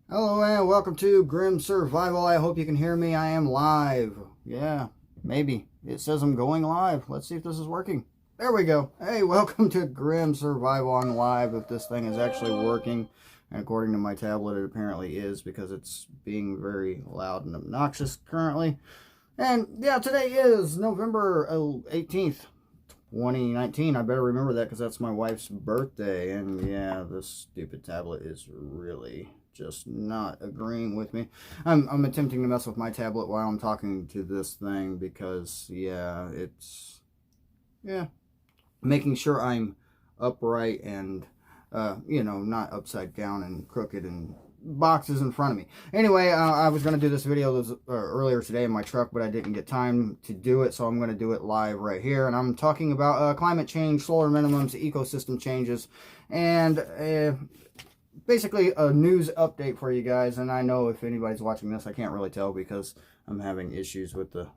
Hello and welcome to Grim Survival. I hope you can hear me. I am live. Yeah, maybe. It says I'm going live. Let's see if this is working. There we go. Hey, welcome to Grim Survival on live. If this thing is actually working, and according to my tablet, it apparently is because it's being very loud and obnoxious currently. And yeah, today is November 18th. 2019. I better remember that because that's my wife's birthday. And yeah, this stupid tablet is really just not agreeing with me. I'm attempting to mess with my tablet while I'm talking to this thing because yeah, it's making sure I'm upright and not upside down and crooked and boxes in front of me. Anyway, I was going to do this video earlier today in my truck, but I didn't get time to do it, so I'm going to do it live right here. And I'm talking about climate change, solar minimums, ecosystem changes, and basically a news update for you guys. And I know if anybody's watching this, I can't really tell because I'm having issues with the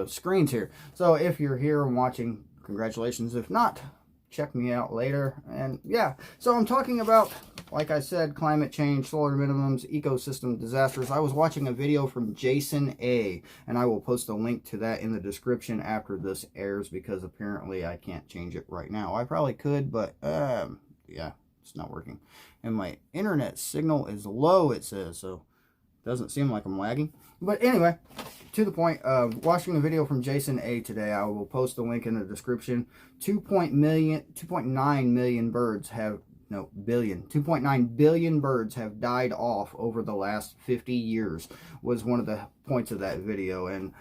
screens here. So if you're here and watching, congratulations. If not, check me out later. And yeah, so I'm talking about, like I said, climate change, solar minimums, ecosystem disasters. I was watching a video from Jason A, and I will post a link to that in the description after this airs because apparently I can't change it right now. I probably could, but yeah, it's not working. And my internet signal is low, it says, so it doesn't seem like I'm lagging. But anyway, to the point, watching a video from Jason A today. I will post the link in the description. 2.9 million birds have, no, billion, 2.9 billion birds have died off over the last 50 years was one of the points of that video. And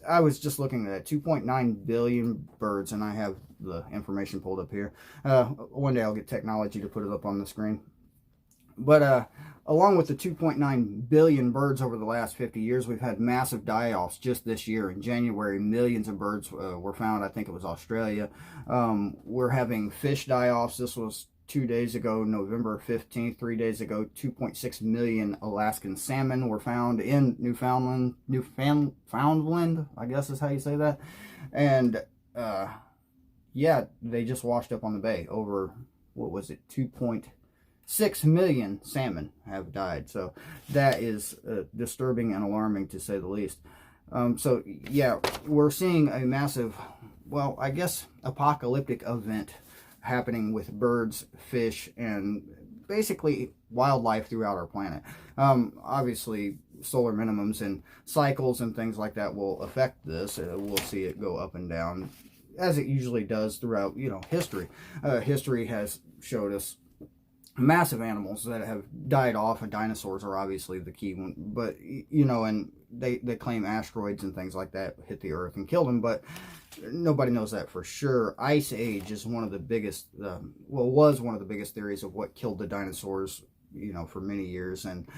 I was just looking at 2.9 billion birds, and I have the information pulled up here. One day I'll get technology to put it up on the screen. But along with the 2.9 billion birds over the last 50 years, we've had massive die-offs just this year. In January, millions of birds were found. I think it was Australia. We're having fish die-offs. This was 2 days ago, November 15th. 3 days ago, 2.6 million Alaskan salmon were found in Newfoundland, I guess is how you say that. And yeah, they just washed up on the bay. Over, what was it, 2.6 million salmon have died. So that is disturbing and alarming, to say the least. So yeah, we're seeing a massive, well, I guess apocalyptic event happening with birds, fish, and basically wildlife throughout our planet. Obviously, solar minimums and cycles and things like that will affect this. We'll see it go up and down, as it usually does throughout, history. History has showed us massive animals that have died off, and dinosaurs are obviously the key one, but and they claim asteroids and things like that hit the earth and killed them, but nobody knows that for sure. Ice age is one of the biggest, was one of the biggest theories of what killed the dinosaurs, for many years. And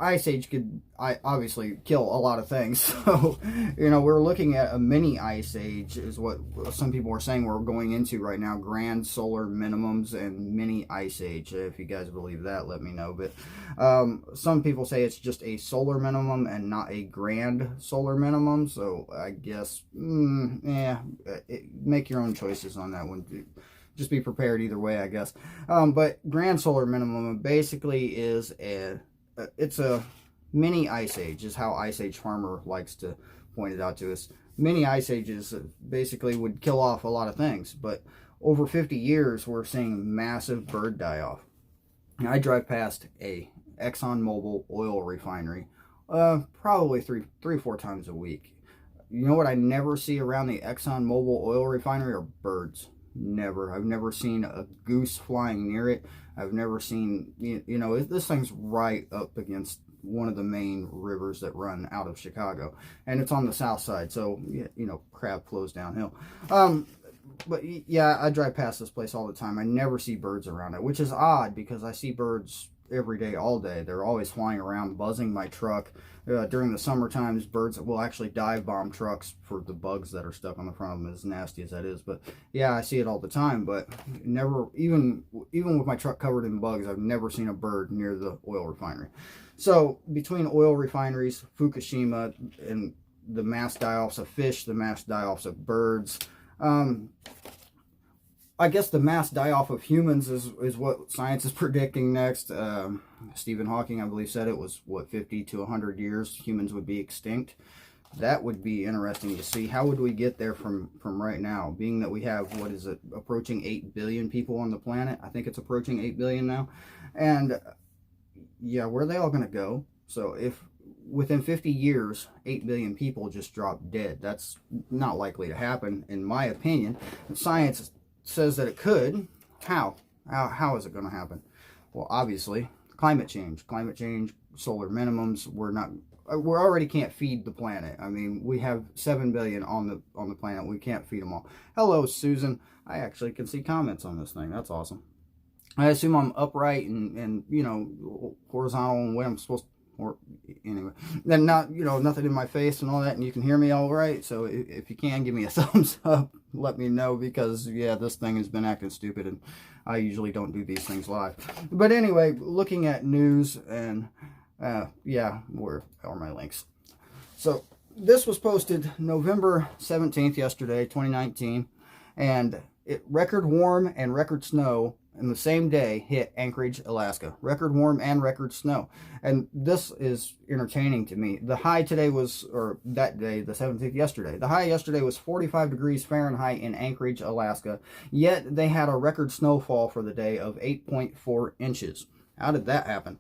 Ice age could obviously kill a lot of things. So, we're looking at a mini ice age is what some people are saying we're going into right now. Grand solar minimums and mini ice age. If you guys believe that, let me know. But some people say it's just a solar minimum and not a grand solar minimum. So I guess, make your own choices on that one. Just be prepared either way, I guess. But grand solar minimum basically is it's a mini ice age, is how Ice Age Farmer likes to point it out to us. Mini ice ages basically would kill off a lot of things, but over 50 years, we're seeing massive bird die-off. I drive past a ExxonMobil oil refinery probably three or four times a week. You know what I never see around the ExxonMobil oil refinery are birds. Never. I've never seen a goose flying near it. I've never seen, this thing's right up against one of the main rivers that run out of Chicago. And it's on the south side, so, crab flows downhill. But yeah, I drive past this place all the time. I never see birds around it, which is odd because I see birds every day, all day. They're always flying around, buzzing my truck. During the summer times, birds will actually dive bomb trucks for the bugs that are stuck on the front of them, as nasty as that is. But yeah, I see it all the time, but never, even with my truck covered in bugs, I've never seen a bird near the oil refinery. So between oil refineries, Fukushima, and the mass die-offs of fish, the mass die-offs of birds, I guess the mass die-off of humans is what science is predicting next. Stephen Hawking, I believe, said it was, what, 50 to 100 years humans would be extinct. That would be interesting to see. How would we get there from right now? Being that we have, what is it, approaching 8 billion people on the planet. I think it's approaching 8 billion now. And, yeah, where are they all going to go? So if within 50 years, 8 billion people just drop dead, that's not likely to happen, in my opinion. Science says that it could. How is it going to happen? Well, obviously, climate change, solar minimums. We already can't feed the planet. I mean, we have 7 billion on the planet. We can't feed them all. Hello, Susan. I actually can see comments on this thing. That's awesome. I assume I'm upright and you know, horizontal and what I'm supposed to, or anyway, then not, you know, nothing in my face and all that, and you can hear me all right. So if you can, give me a thumbs up, let me know, because yeah, this thing has been acting stupid and I usually don't do these things live. But anyway, looking at news and yeah, where are my links? So this was posted November 17th, yesterday, 2019, and record warm and record snow in the same day hit Anchorage, Alaska. Record warm and record snow. And this is entertaining to me. The high today was, or that day, the 17th, yesterday. The high yesterday was 45 degrees Fahrenheit in Anchorage, Alaska. Yet they had a record snowfall for the day of 8.4 inches. How did that happen?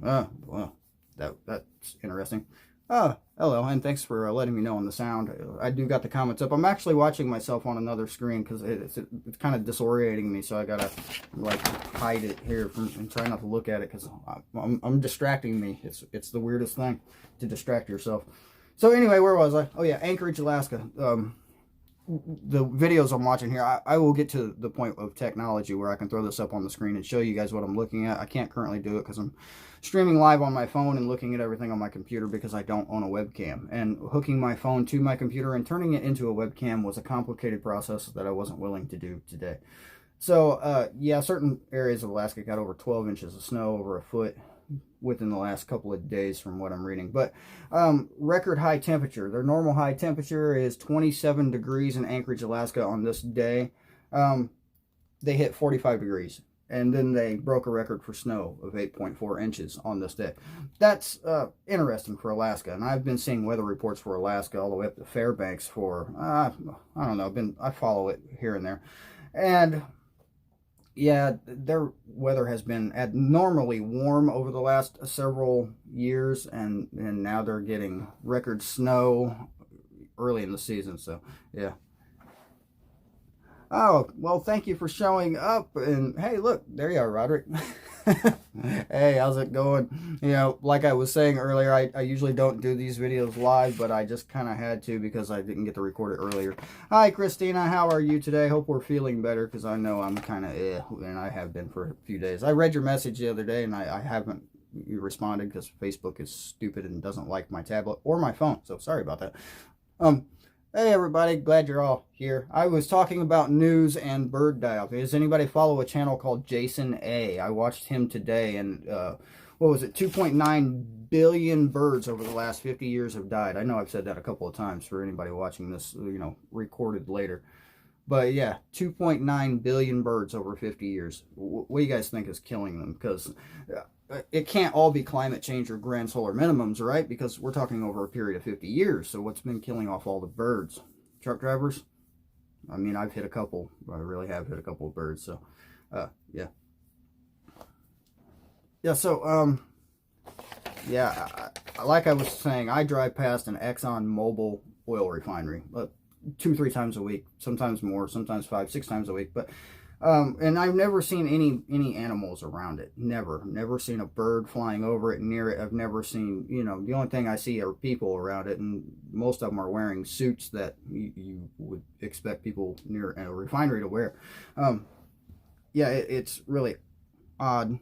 Well, that's interesting. Hello, and thanks for letting me know on the sound. I do got the comments up. I'm actually watching myself on another screen because it's kind of disorientating me, so I gotta like hide it here and try not to look at it because I'm distracting me. It's the weirdest thing to distract yourself. So anyway, where was I? Oh yeah, Anchorage, Alaska. The videos I'm watching here, I will get to the point of technology where I can throw this up on the screen and show you guys what I'm looking at. I can't currently do it because I'm streaming live on my phone and looking at everything on my computer because I don't own a webcam. And hooking my phone to my computer and turning it into a webcam was a complicated process that I wasn't willing to do today. So, yeah, certain areas of Alaska got over 12 inches of snow, over a foot within the last couple of days from what I'm reading. But record high temperature. Their normal high temperature is 27 degrees in Anchorage, Alaska on this day. They hit 45 degrees. And then they broke a record for snow of 8.4 inches on this day. That's interesting for Alaska. And I've been seeing weather reports for Alaska all the way up to Fairbanks for, I don't know, I follow it here and there. And yeah, their weather has been abnormally warm over the last several years, and now they're getting record snow early in the season, so yeah. Oh, well, thank you for showing up, and hey, look, there you are, Roderick. Hey, how's it going? You know, like I was saying earlier, I usually don't do these videos live, but I just kind of had to because I didn't get to record it earlier. Hi, Christina, how are you today? Hope we're feeling better, because I know I'm kind of and I have been for a few days. I read your message the other day, and I haven't responded because Facebook is stupid and doesn't like my tablet or my phone, so sorry about that. Hey everybody, glad you're all here. I was talking about news and bird die-off. Does anybody follow a channel called Jason A? I watched him today, and what was it, 2.9 billion birds over the last 50 years have died. I know I've said that a couple of times for anybody watching this, you know, recorded later. But yeah, 2.9 billion birds over 50 years. What do you guys think is killing them? Because it can't all be climate change or grand solar minimums, right? Because we're talking over a period of 50 years. So what's been killing off all the birds? Truck drivers? I mean, I've hit a couple. I really have hit a couple of birds. So, yeah. Yeah, so, yeah, like I was saying, I drive past an Exxon Mobil oil refinery 2-3 times a week, sometimes more, sometimes 5-6 times a week. But and I've never seen any animals around it. Never seen a bird flying over it, near it. I've never seen, you know, the only thing I see are people around it, and most of them are wearing suits that you would expect people near a refinery to wear. Yeah, it's really odd.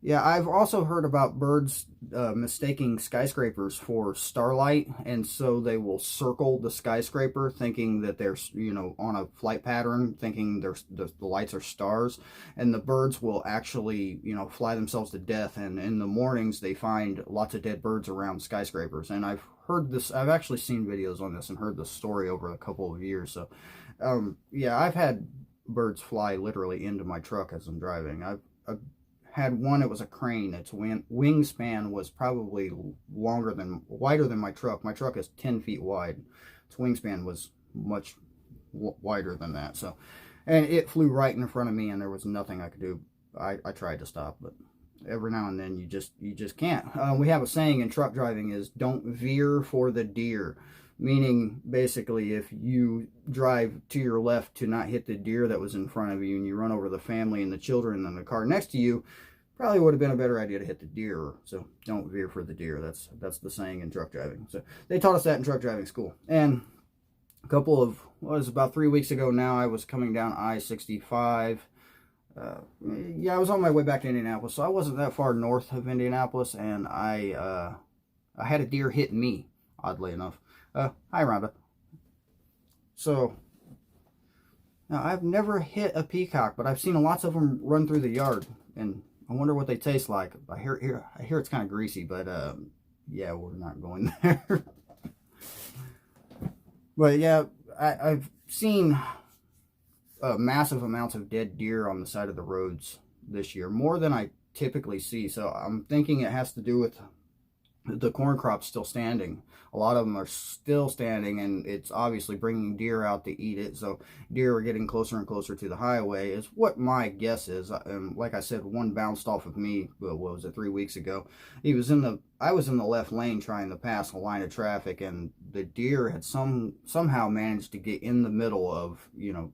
Yeah, I've also heard about birds mistaking skyscrapers for starlight, and so they will circle the skyscraper thinking that they're, you know, on a flight pattern, thinking the lights are stars, and the birds will actually, you know, fly themselves to death, and in the mornings they find lots of dead birds around skyscrapers. And I've heard this, I've actually seen videos on this and heard this story over a couple of years, so Yeah, I've had birds fly literally into my truck as I'm driving. I've had one. It was a crane. Its wingspan was probably wider than my truck. My truck is 10 feet wide. Its wingspan was much wider than that. So, and it flew right in front of me, and there was nothing I could do. I tried to stop, but every now and then you just can't. We have a saying in truck driving is don't veer for the deer, meaning basically if you drive to your left to not hit the deer that was in front of you and you run over the family and the children and the car next to you, probably would have been a better idea to hit the deer. So don't veer for the deer. That's the saying in truck driving. So they taught us that in truck driving school. And a couple of, well, it was about 3 weeks ago now, I was coming down I-65. Yeah, I was on my way back to Indianapolis, so I wasn't that far north of Indianapolis, and I had a deer hit me, oddly enough. Hi, Rhonda. So, now I've never hit a peacock, but I've seen lots of them run through the yard, and I wonder what they taste like. I hear it's kind of greasy, but yeah, we're not going there. But yeah, I've seen massive amounts of dead deer on the side of the roads this year, more than I typically see. So I'm thinking it has to do with the corn crop still standing. A lot of them are still standing, and it's obviously bringing deer out to eat it. So deer are getting closer and closer to the highway is what my guess is. And like I said, one bounced off of me, what was it, 3 weeks ago. I was in the left lane trying to pass a line of traffic, and the deer had somehow managed to get in the middle of, you know,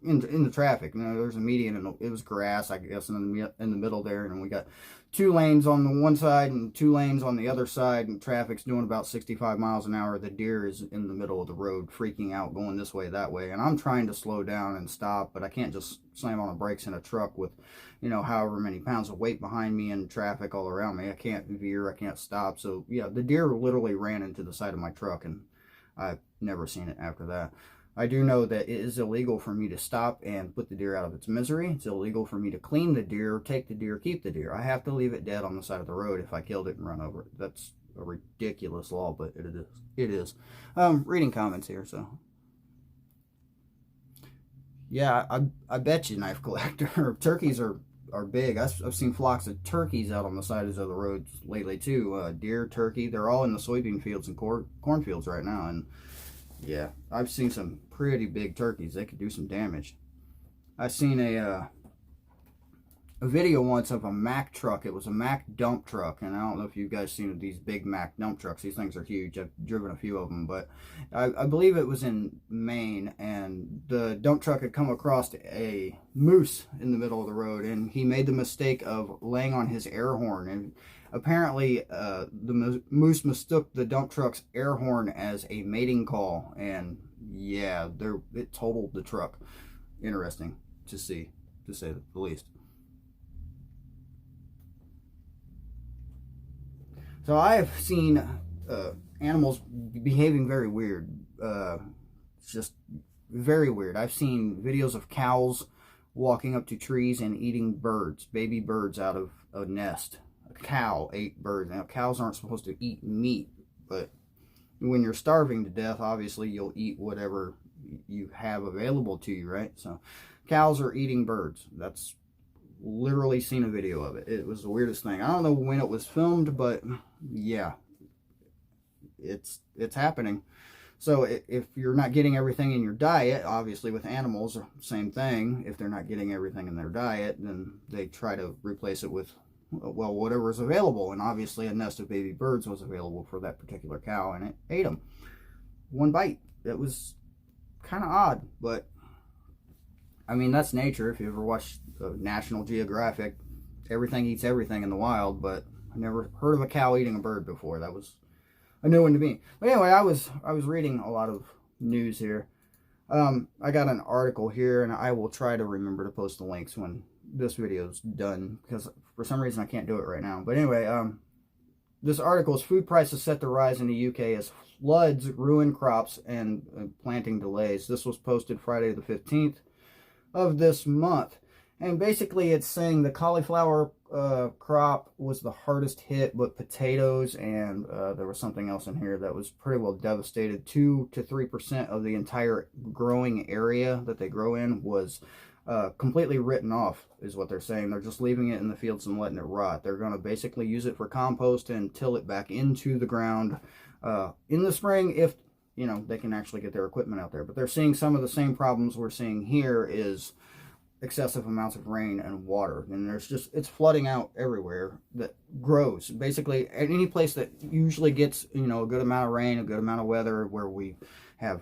in the traffic. You know, there's a median, and it was grass, I guess, in the middle there, and we got 2 lanes on the one side and 2 lanes on the other side, and traffic's doing about 65 miles an hour. The deer is in the middle of the road, freaking out, going this way, that way, and I'm trying to slow down and stop, but I can't just slam on the brakes in a truck with, you know, however many pounds of weight behind me and traffic all around me. I can't veer, I can't stop. So yeah, the deer literally ran into the side of my truck, and I've never seen it after that. I do know that it is illegal for me to stop and put the deer out of its misery. It's illegal for me to clean the deer, take the deer, keep the deer. I have to leave it dead on the side of the road if I killed it and run over it. That's a ridiculous law, but it is. It is. Reading comments here, so. Yeah, I bet you, knife collector. Turkeys are big. I've seen flocks of turkeys out on the sides of the roads lately too. Deer, turkey, they're all in the soybean fields and cornfields right now, and yeah, I've seen some pretty big turkeys. They could do some damage. I seen a video once of a Mack truck. It was a Mack dump truck, and I don't know if you guys seen these big Mack dump trucks. These things are huge. I've driven a few of them, but I believe it was in Maine, and the dump truck had come across a moose in the middle of the road, and he made the mistake of laying on his air horn, and apparently the moose mistook the dump truck's air horn as a mating call, and yeah, it totaled the truck. Interesting to see, to say the least. So I have seen animals behaving very weird. Just very weird. I've seen videos of cows walking up to trees and eating birds, baby birds out of a nest. A cow ate birds. Now, cows aren't supposed to eat meat, but when you're starving to death, obviously you'll eat whatever you have available to you, right? So cows are eating birds. That's literally seen a video of it. It was the weirdest thing. I don't know when it was filmed, but yeah, it's happening. So if you're not getting everything in your diet, obviously with animals, same thing. If they're not getting everything in their diet, then they try to replace it with, well, whatever is available. And obviously a nest of baby birds was available for that particular cow, and it ate them. One bite. It was kind of odd, but I mean, that's nature. If you ever watched National Geographic, everything eats everything in the wild, but I never heard of a cow eating a bird before. That was a new one to me. But anyway, I was reading a lot of news here. I got an article here, and I will try to remember to post the links when this video's done, because for some reason I can't do it right now. But anyway, this article is food prices set to rise in the UK as floods ruin crops and planting delays. This was posted Friday the 15th of this month. And basically it's saying the cauliflower crop was the hardest hit, but potatoes and there was something else in here that was pretty well devastated. 2 to 3% of the entire growing area that they grow in was completely written off, is what they're saying. They're just leaving it in the fields and letting it rot. They're going to basically use it for compost and till it back into the ground in the spring, if you know they can actually get their equipment out there. But they're seeing some of the same problems we're seeing here, is excessive amounts of rain and water, and there's just, it's flooding out everywhere that grows. Basically any place that usually gets, you know, a good amount of rain, a good amount of weather, where we have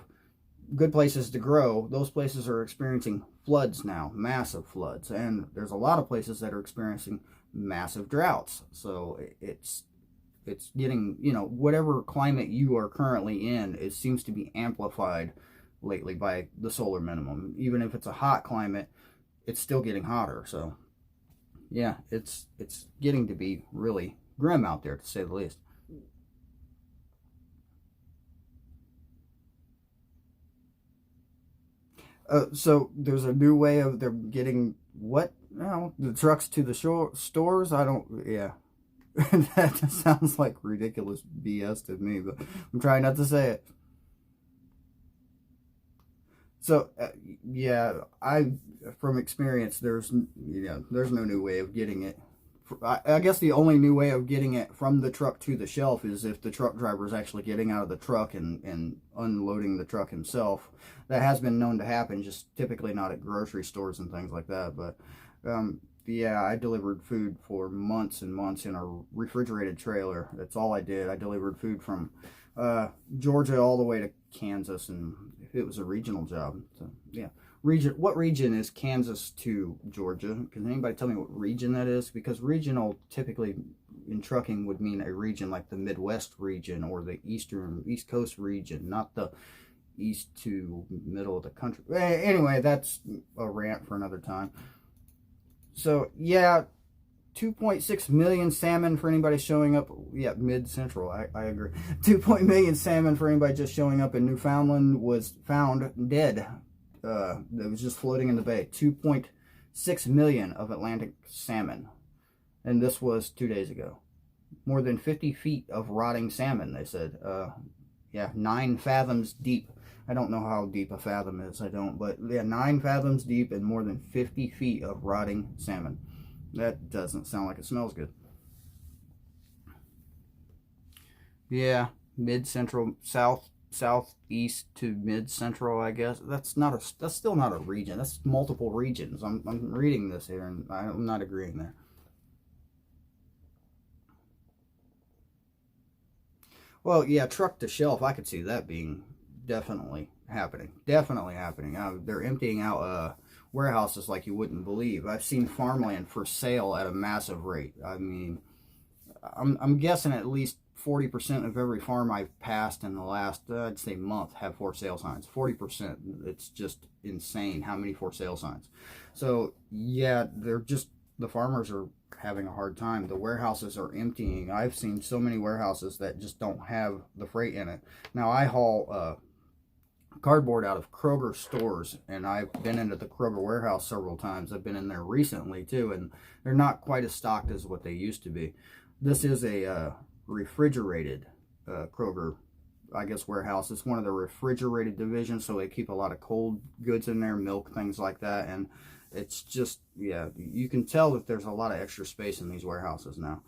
good places to grow, those places are experiencing floods now, massive floods. And there's a lot of places that are experiencing massive droughts. So it's getting, you know, whatever climate you are currently in, it seems to be amplified lately by the solar minimum. Even if it's a hot climate, it's still getting hotter. So yeah, it's getting to be really grim out there, to say the least. So there's a new way of they're getting what now, the trucks to the stores. I don't, yeah. That just sounds like ridiculous BS to me, but I'm trying not to say it. So yeah, from experience, there's no new way of getting it. I guess the only new way of getting it from the truck to the shelf is if the truck driver is actually getting out of the truck and unloading the truck himself. That has been known to happen, just typically not at grocery stores and things like that. But yeah, I delivered food for months and months in a refrigerated trailer. That's all I did. I delivered food from Georgia all the way to Kansas, and it was a regional job. So yeah. What region is Kansas to Georgia? Can anybody tell me what region that is? Because regional typically in trucking would mean a region like the Midwest region or the East Coast region, not the east to middle of the country. Anyway, that's a rant for another time. So yeah, 2.6 million salmon for anybody showing up. Yeah, mid-central, I agree. 2 million salmon for anybody just showing up in Newfoundland was found dead. That was just floating in the bay. 2.6 million of Atlantic salmon. And this was 2 days ago. More than 50 feet of rotting salmon, they said. Yeah, 9 fathoms deep. I don't know how deep a fathom is, I don't. But yeah, 9 fathoms deep and more than 50 feet of rotting salmon. That doesn't sound like it smells good. Yeah, mid-central, southeast to mid-central, I guess. That's still not a region. That's multiple regions. I'm reading this here and I'm not agreeing there. Well, yeah, truck to shelf, I could see that being definitely happening. Definitely happening. They're emptying out warehouses like you wouldn't believe. I've seen farmland for sale at a massive rate. I mean, I'm guessing at least 40% of every farm I've passed in the last, I'd say, month have for sale signs. 40%. It's just insane how many for sale signs. So yeah, the farmers are having a hard time. The warehouses are emptying. I've seen so many warehouses that just don't have the freight in it. Now I haul cardboard out of Kroger stores, and I've been into the Kroger warehouse several times. I've been in there recently too, and they're not quite as stocked as what they used to be. This is a refrigerated Kroger, I guess, warehouse. It's one of the refrigerated divisions, so they keep a lot of cold goods in there, milk, things like that. And it's just, yeah, you can tell that there's a lot of extra space in these warehouses now.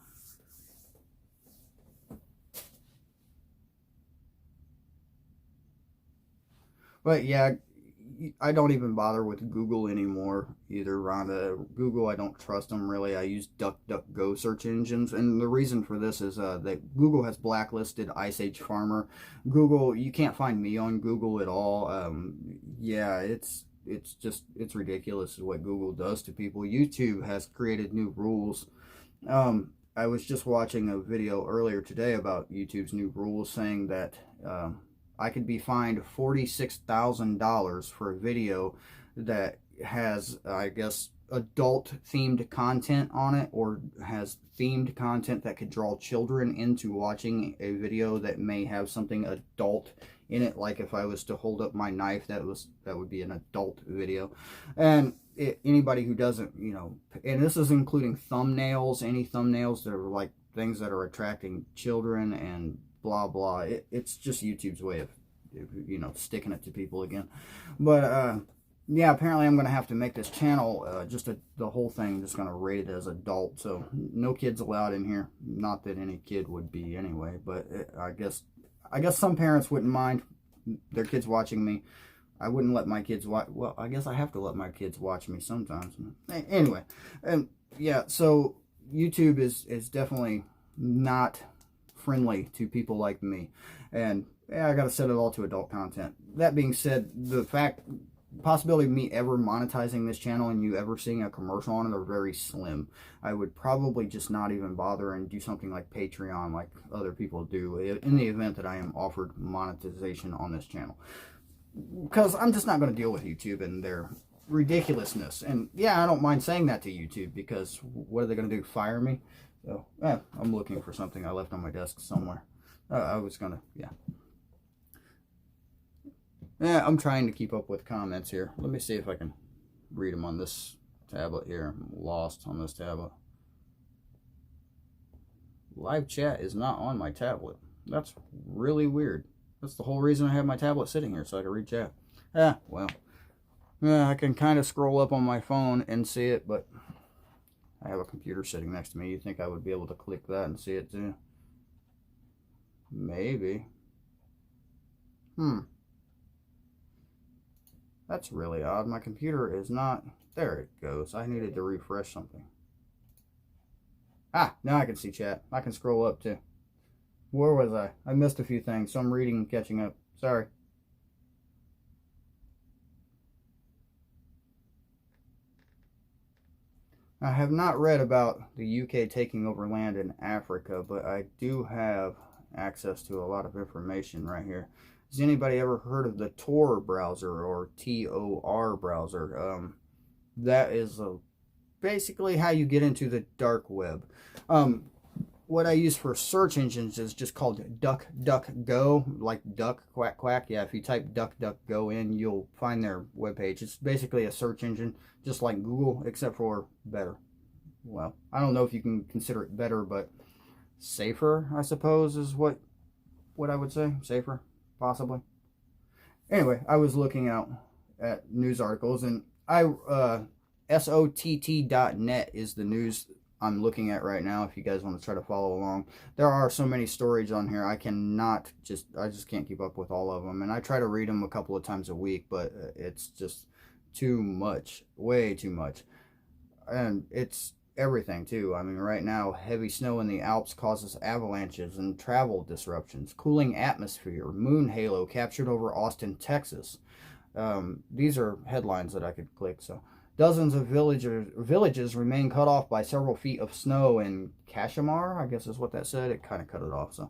But yeah, I don't even bother with Google anymore either, Rhonda. Google, I don't trust them really. I use DuckDuckGo search engines, and the reason for this is that Google has blacklisted Ice Age Farmer. Google, you can't find me on Google at all. Yeah, it's ridiculous what Google does to people. YouTube has created new rules. I was just watching a video earlier today about YouTube's new rules saying that I could be fined $46,000 for a video that has, I guess, adult-themed content on it, or has themed content that could draw children into watching a video that may have something adult in it. Like if I was to hold up my knife, that would be an adult video. And anybody who doesn't, you know, and this is including thumbnails, any thumbnails that are like things that are attracting children and blah blah. It's just YouTube's way of, you know, sticking it to people again. But yeah, apparently I'm gonna have to make this channel the whole thing just gonna rate it as adult, so no kids allowed in here. Not that any kid would be anyway, but I guess some parents wouldn't mind their kids watching me. I wouldn't let my kids watch. Well, I guess I have to let my kids watch me sometimes. Anyway, and yeah, so YouTube is definitely not friendly to people like me, and yeah, I got to set it all to adult content. That being said, the possibility of me ever monetizing this channel and you ever seeing a commercial on it are very slim. I would probably just not even bother and do something like Patreon, like other people do, in the event that I am offered monetization on this channel. Because I'm just not going to deal with YouTube and their ridiculousness. And yeah, I don't mind saying that to YouTube, because what are they going to do, fire me? So I'm looking for something I left on my desk somewhere. I was going to, yeah, I'm trying to keep up with comments here. Let me see if I can read them on this tablet here. I'm lost on this tablet. Live chat is not on my tablet. That's really weird. That's the whole reason I have my tablet sitting here, so I can read chat. Well. Yeah, I can kind of scroll up on my phone and see it, but I have a computer sitting next to me. You'd think I would be able to click that and see it too. Maybe. That's really odd. My computer is not... There it goes. I needed to refresh something. Now I can see chat. I can scroll up too. Where was I? I missed a few things, so I'm reading and catching up. Sorry. I have not read about the UK taking over land in Africa, but I do have access to a lot of information right here. Has anybody ever heard of the Tor browser, or TOR browser? That is basically how you get into the dark web. What I use for search engines is just called DuckDuckGo, like duck, quack, quack. Yeah, if you type DuckDuckGo in, you'll find their webpage. It's basically a search engine, just like Google, except for better. Well, I don't know if you can consider it better, but safer, I suppose, is what I would say. Safer, possibly. Anyway, I was looking out at news articles, and SOTT.net is the news I'm looking at right now, if you guys want to try to follow along. There are so many stories on here, I just can't keep up with all of them, and I try to read them a couple of times a week, but it's just too much, way too much. And it's everything too. I mean, right now, heavy snow in the Alps causes avalanches and travel disruptions. Cooling atmosphere, moon halo captured over Austin, Texas. These are headlines that I could click, so... Dozens of villages remain cut off by several feet of snow in Kashmir, I guess is what that said. It kind of cut it off. So,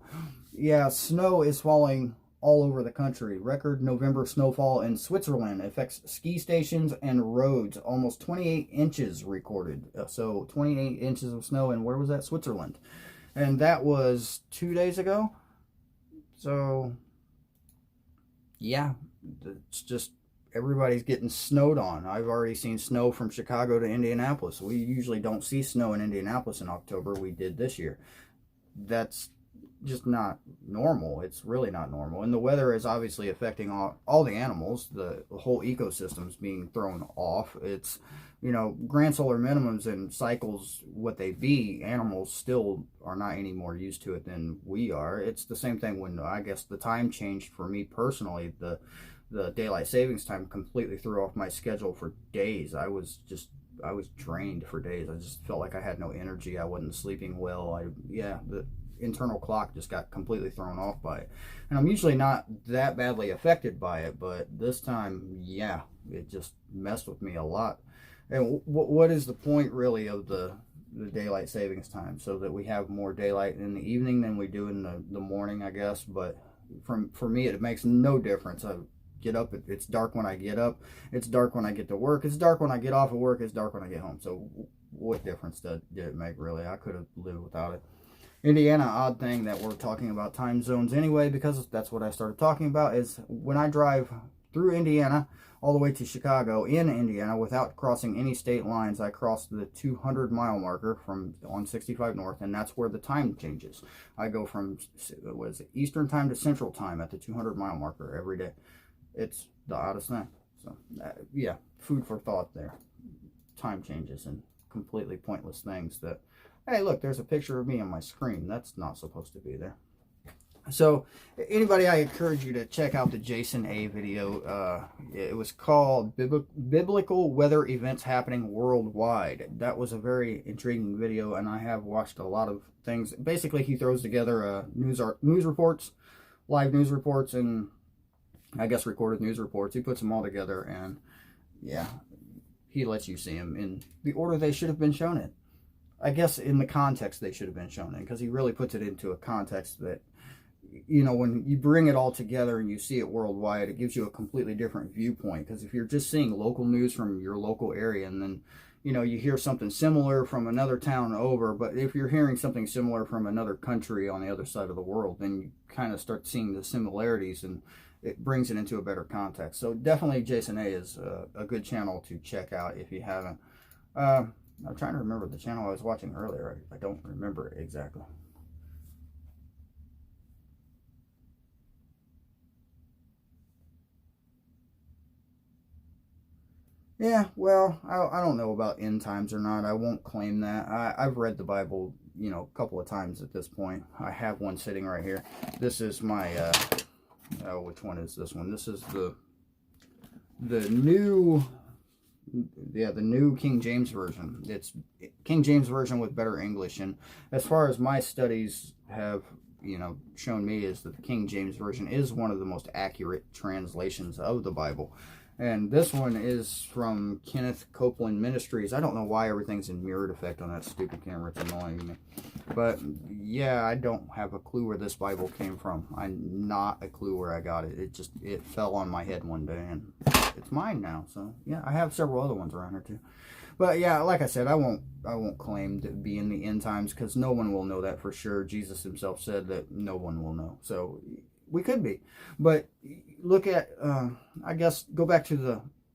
yeah, snow is falling all over the country. Record November snowfall in Switzerland affects ski stations and roads. Almost 28 inches recorded. So, 28 inches of snow, and where was that? Switzerland. And that was 2 days ago. So, yeah, it's just... everybody's getting snowed on. I've already seen snow from Chicago to Indianapolis. We usually don't see snow in Indianapolis in October. We did this year. That's just not normal. It's really not normal. And the weather is obviously affecting all the animals. The whole ecosystem's being thrown off. It's, you know, grand solar minimums and cycles, what they be, animals still are not any more used to it than we are. It's the same thing when, I guess, the time changed for me personally. The daylight savings time completely threw off my schedule for days. I was drained for days. I just felt like I had no energy. I wasn't sleeping well. The internal clock just got completely thrown off by it. And I'm usually not that badly affected by it, but this time, yeah, it just messed with me a lot. And what is the point really of the daylight savings time? So that we have more daylight in the evening than we do in the morning, I guess. But for me, it makes no difference. I get up, it's dark when I get up, it's dark when I get to work, it's dark when I get off of work, it's dark when I get home. So what difference did it make, really? I could have lived without it. Indiana, odd thing that we're talking about time zones anyway, because that's what I started talking about, is when I drive through Indiana all the way to Chicago in Indiana without crossing any state lines. I crossed the 200-mile marker on 65 North, and that's where the time changes. I go from Eastern time to Central time at the 200-mile marker every day. It's the oddest thing. So, yeah, food for thought there. Time changes and completely pointless things that, hey, look, there's a picture of me on my screen. That's not supposed to be there. So, anybody, I encourage you to check out the Jason A video. It was called Biblical Weather Events Happening Worldwide. That was a very intriguing video, and I have watched a lot of things. Basically, he throws together news reports, live news reports, and I guess recorded news reports. He puts them all together, and yeah, he lets you see them in the order they should have been shown in. I guess in the context they should have been shown in, because he really puts it into a context that, you know, when you bring it all together and you see it worldwide, it gives you a completely different viewpoint. Because if you're just seeing local news from your local area, and then, you know, you hear something similar from another town over, but if you're hearing something similar from another country on the other side of the world, then you kind of start seeing the similarities, and it brings it into a better context. So definitely Jason A is a good channel to check out if you haven't. I'm trying to remember the channel I was watching earlier. I don't remember it exactly. Yeah, well, I don't know about end times or not. I won't claim that. I've read the Bible, you know, a couple of times at this point. I have one sitting right here. This is my, which one is this one? This is the new, yeah, the new King James Version. It's King James Version with better English. And as far as my studies have, you know, shown me, is that the King James Version is one of the most accurate translations of the Bible. And this one is from Kenneth Copeland Ministries. I don't know why everything's in mirrored effect on that stupid camera. It's annoying me. But, yeah, I don't have a clue where this Bible came from. I'm not a clue where I got it. It fell on my head one day, and it's mine now. So, yeah, I have several other ones around here, too. But, yeah, like I said, I won't claim to be in the end times, because no one will know that for sure. Jesus himself said that no one will know. So, we could be. But look at, I guess, go back to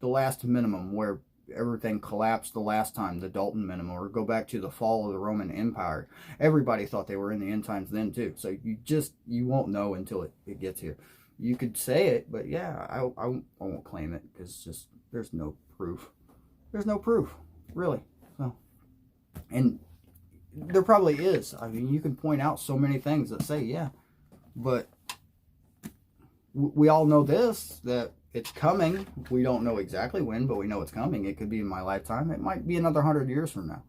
the last minimum, where everything collapsed the last time, the Dalton minimum, or go back to the fall of the Roman Empire. Everybody thought they were in the end times then too. So you won't know until it gets here. You could say it, but yeah, I won't claim it, because just there's no proof. There's no proof, really. So, and there probably is. I mean, you can point out so many things that say, yeah, but we all know this, that it's coming. We don't know exactly when, but we know it's coming. It could be in my lifetime. It might be another 100 years from now.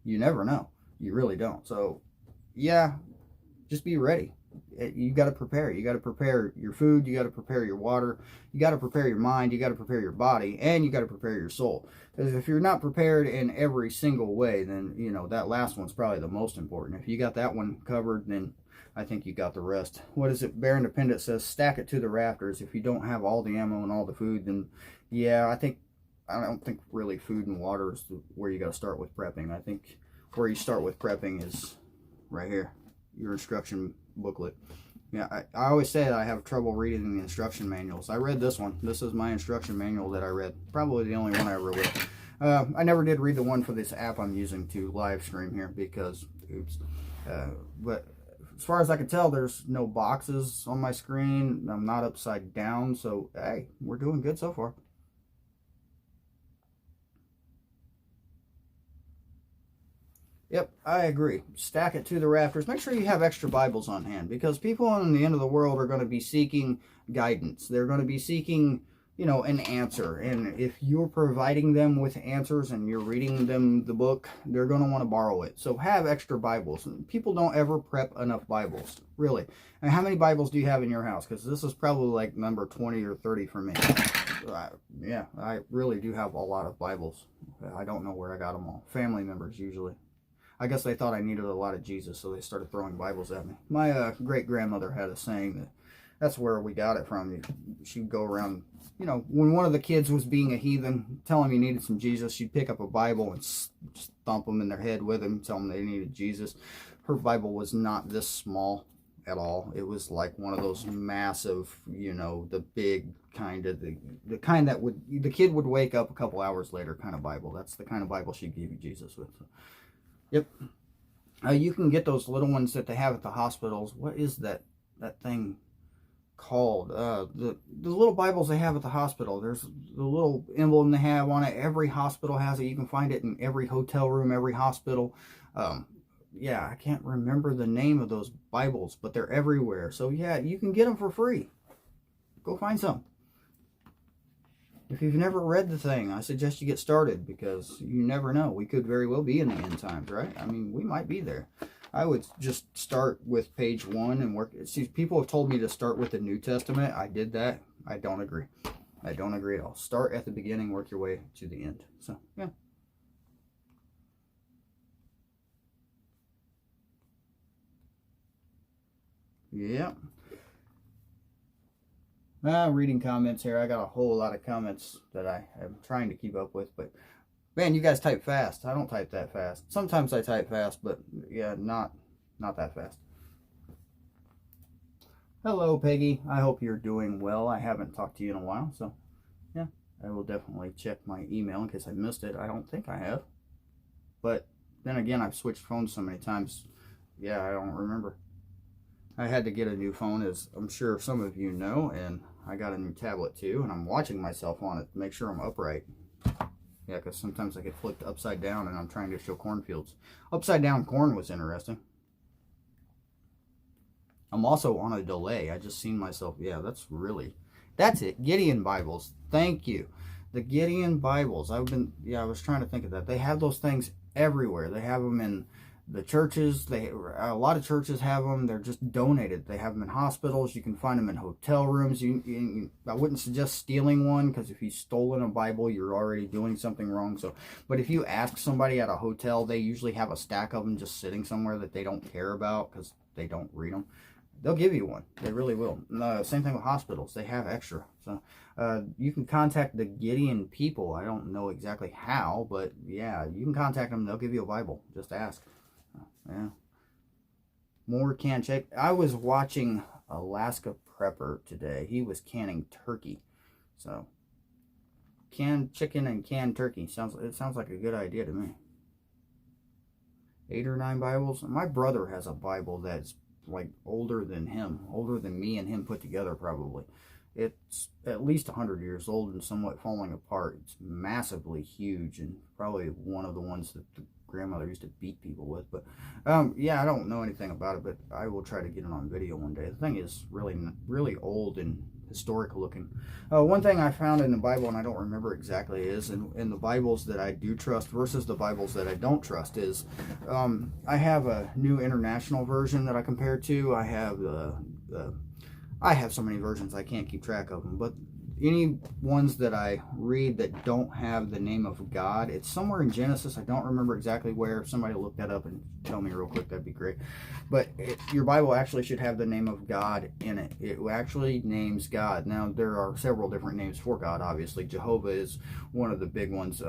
You never know. You really don't. So, yeah, just be ready. You got to prepare. You got to prepare your food. You got to prepare your water. You got to prepare your mind. You got to prepare your body. And you got to prepare your soul. Because if you're not prepared in every single way, then, you know, that last one's probably the most important. If you got that one covered, then I think you got the rest. What is it? Bear Independent says, stack it to the rafters. If you don't have all the ammo and all the food, then yeah, I don't think really food and water is where you got to start with prepping. I think where you start with prepping is right here, your instruction booklet. Yeah, I always say that I have trouble reading the instruction manuals. I read this one. This is my instruction manual that I read. Probably the only one I ever read. I never did read the one for this app I'm using to live stream here, because, oops. But as far as I can tell, there's no boxes on my screen. I'm not upside down, so hey, we're doing good so far. Yep, I agree. Stack it to the rafters. Make sure you have extra Bibles on hand, because people on the end of the world are going to be seeking guidance. They're going to be seeking, you know, an answer. And if you're providing them with answers and you're reading them the book, they're going to want to borrow it. So have extra Bibles. People don't ever prep enough Bibles, really. And how many Bibles do you have in your house? Because this is probably like number 20 or 30 for me. Yeah, I really do have a lot of Bibles. I don't know where I got them all. Family members, usually. I guess they thought I needed a lot of Jesus, so they started throwing Bibles at me. My great-grandmother had a saying that that's where we got it from. She'd go around, you know, when one of the kids was being a heathen, tell him he needed some Jesus, she'd pick up a Bible and just thump them in their head with him, tell them they needed Jesus. Her Bible was not this small at all. It was like one of those massive, you know, the big kind of, the kind that would, the kid would wake up a couple hours later kind of Bible. That's the kind of Bible she gave you Jesus with. So, yep. You can get those little ones that they have at the hospitals. What is that thing called? The little Bibles they have at the hospital. There's the little emblem they have on it. Every hospital has it. You can find it in every hotel room, every hospital. Yeah, I can't remember the name of those Bibles, but they're everywhere. So yeah, you can get them for free. Go find some. If you've never read the thing, I suggest you get started, because you never know. We could very well be in the end times, right? I mean, we might be there. I would just start with page 1 and work. See, people have told me to start with the New Testament. I did that. I don't agree. I don't agree at all. Start at the beginning, work your way to the end. So, yeah. Yeah. Reading comments here. I got a whole lot of comments that I am trying to keep up with, but man, you guys type fast. I don't type that fast. Sometimes I type fast, but yeah, not that fast. Hello, Peggy. I hope you're doing well. I haven't talked to you in a while, so yeah, I will definitely check my email in case I missed it. I don't think I have, but then again, I've switched phones so many times. Yeah, I don't remember. I had to get a new phone, as I'm sure some of you know, and I got a new tablet too, and I'm watching myself on it to make sure I'm upright. Yeah, because sometimes I get flipped upside down and I'm trying to show cornfields. Upside down corn was interesting. I'm also on a delay. I just seen myself. Yeah, that's it. Gideon Bibles. Thank you. The Gideon Bibles. I was trying to think of that. They have those things everywhere. They have them in the churches. A lot of churches have them. They're just donated. They have them in hospitals. You can find them in hotel rooms. I wouldn't suggest stealing one, because if you've stolen a Bible, you're already doing something wrong. So, but if you ask somebody at a hotel, they usually have a stack of them just sitting somewhere that they don't care about because they don't read them. They'll give you one. They really will. Same thing with hospitals. They have extra. So you can contact the Gideon people. I don't know exactly how, but yeah, you can contact them. They'll give you a Bible. Just ask. Yeah. More can check. I was watching Alaska Prepper today. He was canning turkey. So canned chicken and canned turkey. It sounds like a good idea to me. 8 or 9 Bibles. My brother has a Bible that's like older than him, older than me and him put together probably. It's at least 100 years old and somewhat falling apart. It's massively huge, and probably one of the ones that the grandmother used to beat people with. But yeah, I don't know anything about it, but I will try to get it on video one day. The thing is really old and historic looking. One thing I found in the Bible, and I don't remember exactly, is in the Bibles that I do trust versus the Bibles that I don't trust, is I have a New International Version that I compare to. I have so many versions I can't keep track of them, but any ones that I read that don't have the name of God, it's somewhere in Genesis. I don't remember exactly where. If somebody look that up and tell me real quick, that'd be great. But your Bible actually should have the name of God in it. It actually names God. Now, there are several different names for God, obviously. Jehovah is one of the big ones.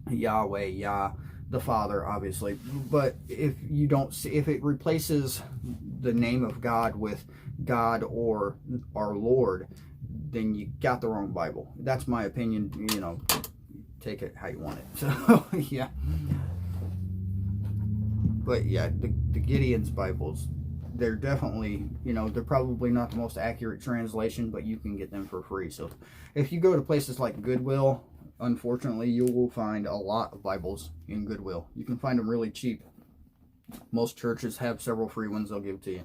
Yahweh, Yah, the Father, obviously. But if you don't see, if it replaces the name of God with God or our Lord, then you got the wrong Bible. That's my opinion. You know, take it how you want it. So yeah. But yeah, the Gideon's Bibles, they're definitely, you know, they're probably not the most accurate translation, but you can get them for free. So if you go to places like Goodwill, unfortunately, you will find a lot of Bibles in Goodwill. You can find them really cheap. Most churches have several free ones they'll give to you.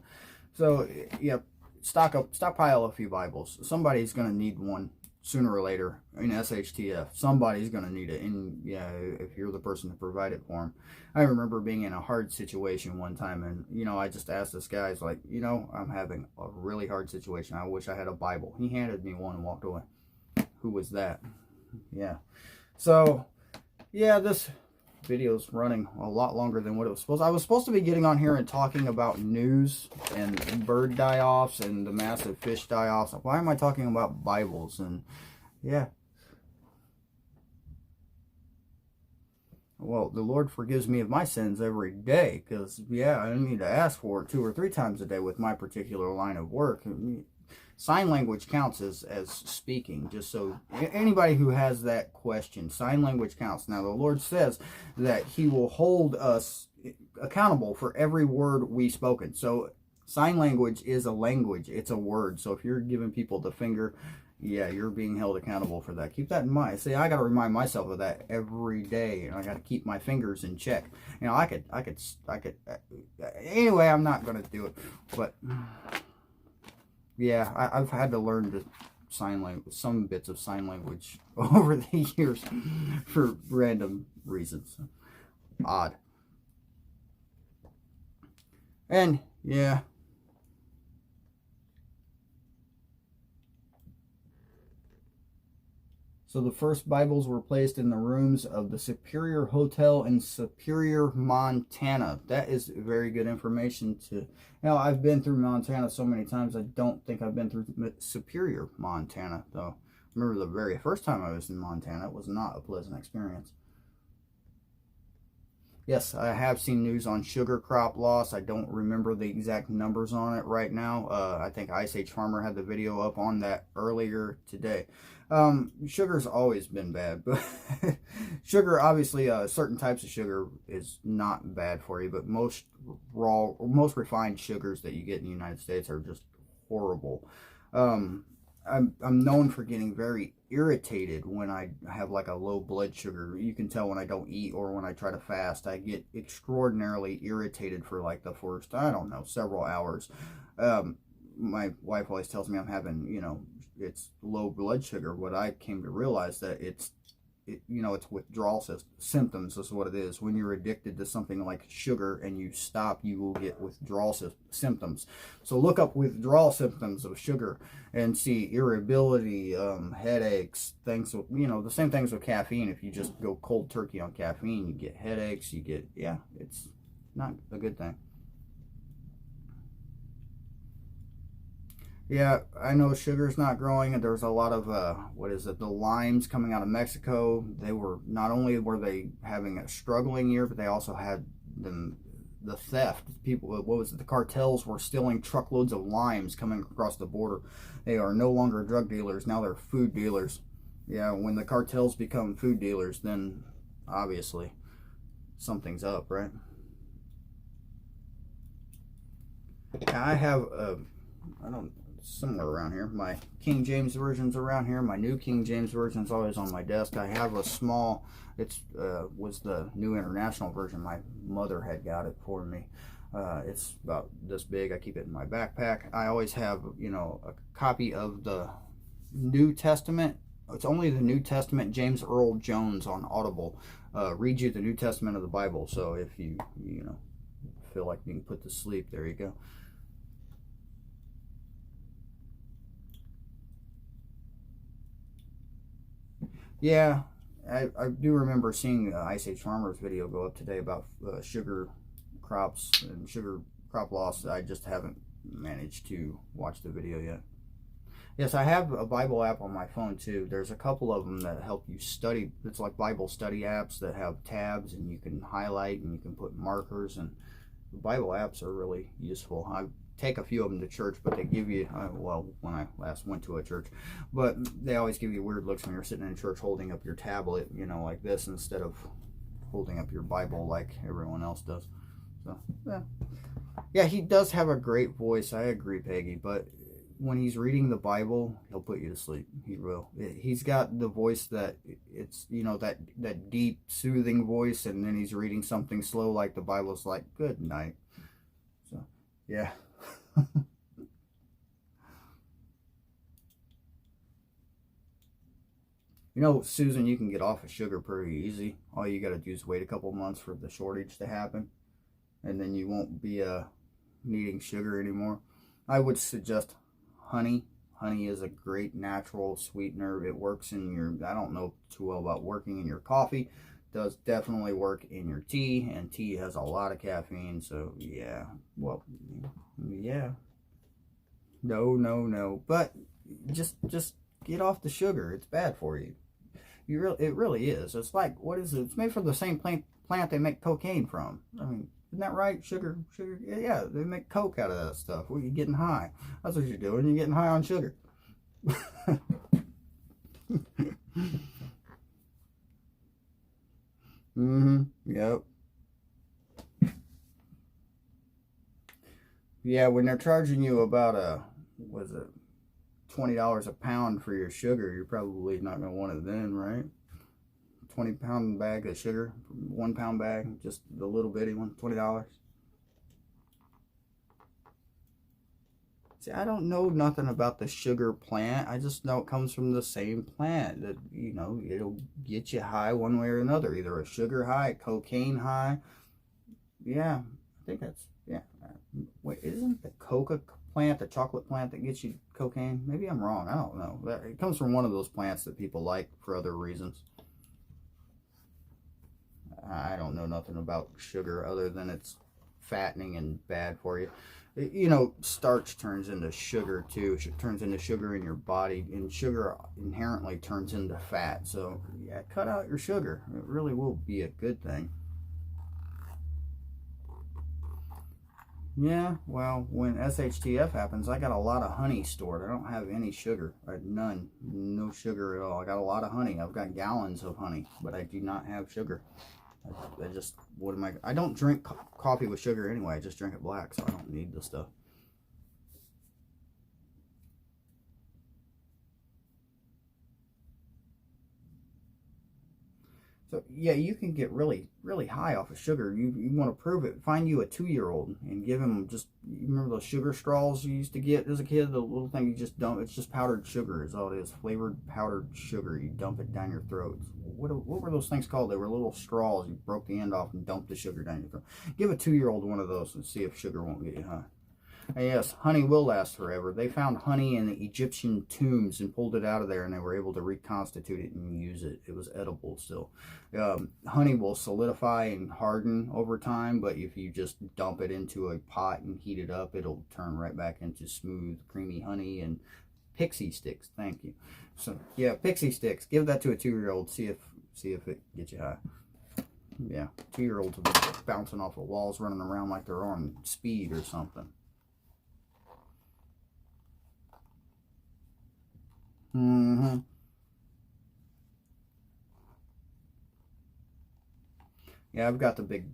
So yeah, stockpile a few Bibles. Somebody's going to need one sooner or later in SHTF. Somebody's going to need it, and yeah, if you're the person to provide it for them. I remember being in a hard situation one time, and you know, I just asked this guy, it's like, you know, I'm having a really hard situation. I wish I had a Bible. He handed me one and walked away. Who was that? Yeah. So yeah, this video's running a lot longer than what it was supposed to. I was supposed to be getting on here and talking about news and bird die-offs and the massive fish die-offs. Why am I talking about Bibles? And yeah, Well, the Lord forgives me of my sins every day, because, yeah, I need to ask for it 2 or 3 times a day with my particular line of work. Sign language counts as speaking, just so anybody who has that question, sign language counts. Now, the Lord says that he will hold us accountable for every word we've spoken. So sign language is a language. It's a word. So if you're giving people the finger, yeah, you're being held accountable for that. Keep that in mind. See, I got to remind myself of that every day, and I got to keep my fingers in check. You know, I could. Anyway, I'm not going to do it, but yeah, I've had to learn to sign language, some bits of sign language over the years for random reasons. Odd. And yeah. So the first Bibles were placed in the rooms of the Superior Hotel in Superior, Montana. That is very good information to... Now, I've been through Montana so many times, I don't think I've been through Superior, Montana, though. I remember the very first time I was in Montana, it was not a pleasant experience. Yes, I have seen news on sugar crop loss. I don't remember the exact numbers on it right now. I think Ice Age Farmer had the video up on that earlier today. Sugar's always been bad, but sugar, obviously, certain types of sugar is not bad for you, but most refined sugars that you get in the United States are just horrible. I'm known for getting very irritated when I have like a low blood sugar. You can tell when I don't eat or when I try to fast. I get extraordinarily irritated for like the first, I don't know, several hours. My wife always tells me I'm having, you know, it's low blood sugar. What I came to realize that it's withdrawal symptoms is what it is. When you're addicted to something like sugar and you stop, you will get withdrawal symptoms. So look up withdrawal symptoms of sugar and see irritability, headaches, things, the same things with caffeine. If you just go cold turkey on caffeine, you get headaches, yeah, it's not a good thing. Yeah, I know sugar's not growing, and there's a lot of, the limes coming out of Mexico. They were, not only were they having a struggling year, but they also had the theft. People, the cartels were stealing truckloads of limes coming across the border. They are no longer drug dealers, now they're food dealers. Yeah, when the cartels become food dealers, then obviously something's up, right? I have, somewhere around here. My King James Version's around here. My New King James Version's always on my desk. I have a small, was the New International Version. My mother had got it for me. It's about this big. I keep it in my backpack. I always have, a copy of the New Testament. It's only the New Testament. James Earl Jones on Audible reads you the New Testament of the Bible. So if you feel like being put to sleep, there you go. Yeah, I do remember seeing Ice Age Farmer's video go up today about sugar crops and sugar crop loss. I just haven't managed to watch the video yet. Yes, I have a Bible app on my phone too. There's a couple of them that help you study. It's like Bible study apps that have tabs and you can highlight and you can put markers, and Bible apps are really useful. I take a few of them to church, but they give you, when I last went to a church, but they always give you weird looks when you're sitting in church holding up your tablet, like this, instead of holding up your Bible like everyone else does. So, yeah, he does have a great voice. I agree, Peggy, but when he's reading the Bible, he'll put you to sleep. He will. He's got the voice that it's, that deep, soothing voice, and then he's reading something slow like the Bible's like, good night. So, yeah. Susan, you can get off of sugar pretty easy. All you got to do is wait a couple months for the shortage to happen, and then you won't be needing sugar anymore. I would suggest honey. Honey is a great natural sweetener. It works in your, I don't know too well about working in your coffee. It does definitely work in your tea, and tea has a lot of caffeine, so yeah. Well, yeah. No. But just get off the sugar. It's bad for you. It really is. It's like, what is it? It's made from the same plant they make cocaine from. I mean, isn't that right? Sugar. Yeah, they make coke out of that stuff. Well, you're getting high. That's what you're doing. You're getting high on sugar. Yep. Yeah, when they're charging you about was it $20 a pound for your sugar, you're probably not going to want it then, right? 20-pound bag of sugar, 1 pound bag, just the little bitty one, $20. See, I don't know nothing about the sugar plant. I just know it comes from the same plant that, you know, it'll get you high one way or another, either a sugar high, a cocaine high. Yeah, I think that's, yeah. Wait, isn't the coca plant, the chocolate plant that gets you cocaine? Maybe I'm wrong. I don't know. It comes from one of those plants that people like for other reasons. I don't know nothing about sugar other than it's fattening and bad for you. You know, starch turns into sugar too. It turns into sugar in your body, and sugar inherently turns into fat. So yeah, cut out your sugar. It really will be a good thing. Yeah, well, when SHTF happens, I got a lot of honey stored. I don't have any sugar. None. No sugar at all. I got a lot of honey. I've got gallons of honey, but I do not have sugar. I just, what am I don't drink coffee with sugar anyway. I just drink it black, so I don't need the stuff. So yeah, you can get really high off of sugar. You want to prove it? Find you a 2-year-old and give him just, you remember those sugar straws you used to get as a kid? The little thing you just dump. It's just powdered sugar is all it is. Flavored powdered sugar. You dump it down your throat. What were those things called? They were little straws. You broke the end off and dumped the sugar down your throat. Give a 2-year-old one of those and see if sugar won't get you high. And yes, honey will last forever. They found honey in the Egyptian tombs and pulled it out of there, and they were able to reconstitute it and use it. It was edible still. Honey will solidify and harden over time, but if you just dump it into a pot and heat it up, it'll turn right back into smooth, creamy honey. And pixie sticks, thank you. So yeah, pixie sticks. Give that to a 2-year-old. See if it gets you high. Yeah, 2-year-olds will be bouncing off of walls, running around like they're on speed or something. Yeah, I've got the big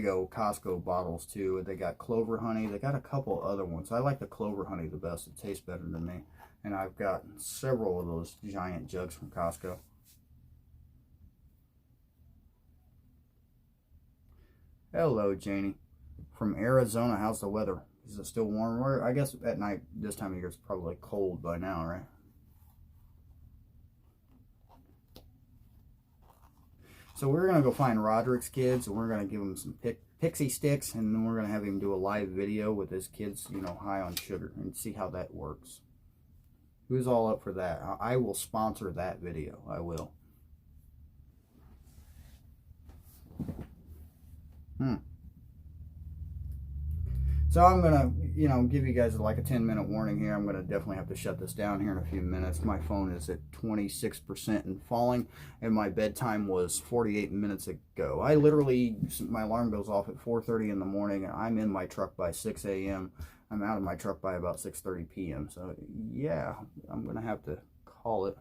old Costco bottles too. They got clover honey. They got a couple other ones. I like the clover honey the best. It tastes better than me. And I've got several of those giant jugs from Costco. Hello, Janie. From Arizona, how's the weather? Is it still warm? I guess at night this time of year it's probably cold by now, right? So we're going to go find Roderick's kids, and we're going to give him some pixie sticks, and then we're going to have him do a live video with his kids, you know, high on sugar, and see how that works. Who's all up for that? I will sponsor that video. I will. So I'm going to, you know, give you guys like a 10-minute warning here. I'm going to definitely have to shut this down here in a few minutes. My phone is at 26% and falling, and my bedtime was 48 minutes ago. I literally, my alarm goes off at 4:30 in the morning, and I'm in my truck by 6 a.m. I'm out of my truck by about 6:30 p.m. So yeah, I'm going to have to call it.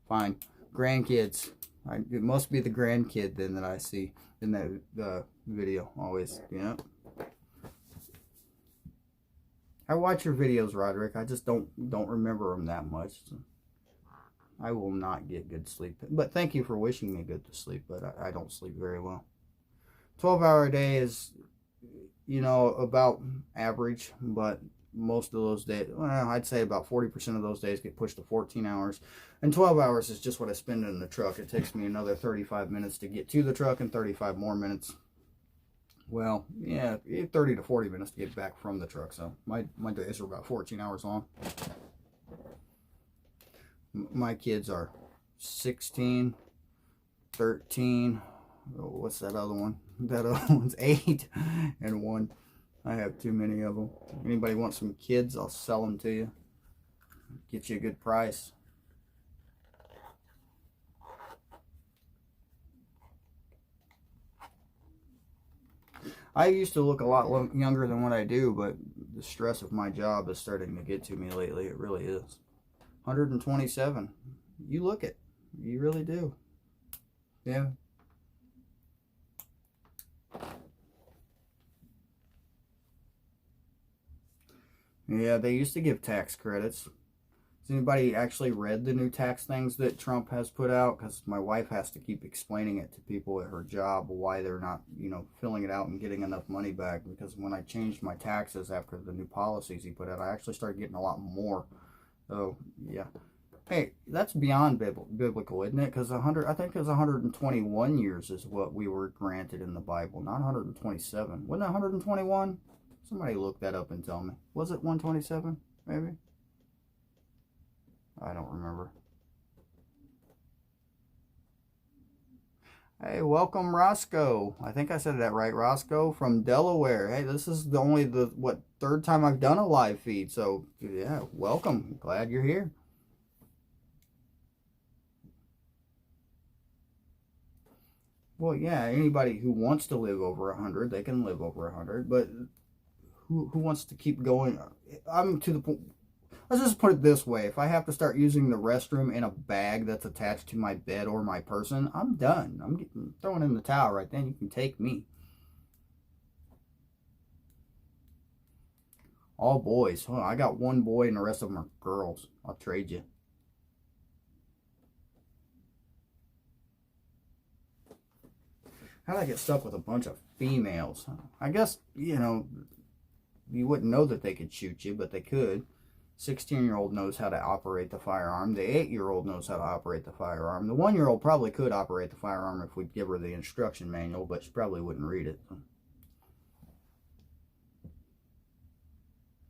Fine. Grandkids. It must be the grandkid then that I see in that video always, you know. I watch your videos, Roderick. I just don't remember them that much. So I will not get good sleep. But thank you for wishing me good to sleep, but I don't sleep very well. 12-hour a day is, you know, about average, but most of those days, well, I'd say about 40% of those days get pushed to 14 hours. And 12 hours is just what I spend in the truck. It takes me another 35 minutes to get to the truck and 35 more minutes. Well, yeah, 30 to 40 minutes to get back from the truck. So my days are about 14 hours long. My kids are 16, 13, what's that other one? That other one's 8 and 1. I have too many of them. Anybody want some kids, I'll sell them to you. Get you a good price. I used to look a lot younger than what I do, but the stress of my job is starting to get to me lately. It really is. 127. You look it. You really do. Yeah. Yeah, they used to give tax credits. Has anybody actually read the new tax things that Trump has put out? Because my wife has to keep explaining it to people at her job why they're not, filling it out and getting enough money back. Because when I changed my taxes after the new policies he put out, I actually started getting a lot more. So, yeah. Hey, that's beyond biblical, isn't it? Because I think it was 121 years is what we were granted in the Bible, not 127. Wasn't it 121? Somebody look that up and tell me. Was it 127, maybe? I don't remember. Hey, welcome Roscoe. I think I said that right, Roscoe from Delaware. Hey, this is the third time I've done a live feed. So, yeah, welcome. Glad you're here. Well, yeah, anybody who wants to live over 100, they can live over 100, but who wants to keep going? I'm to the point. Let's just put it this way. If I have to start using the restroom in a bag that's attached to my bed or my person, I'm done. I'm throwing in the towel right then. You can take me. All boys. Oh, I got one boy and the rest of them are girls. I'll trade you. How did I get stuck with a bunch of females? I guess, you wouldn't know that they could shoot you, but they could. 16-year-old knows how to operate the firearm. The 8-year-old knows how to operate the firearm. The 1-year-old probably could operate the firearm if we'd give her the instruction manual, but she probably wouldn't read it.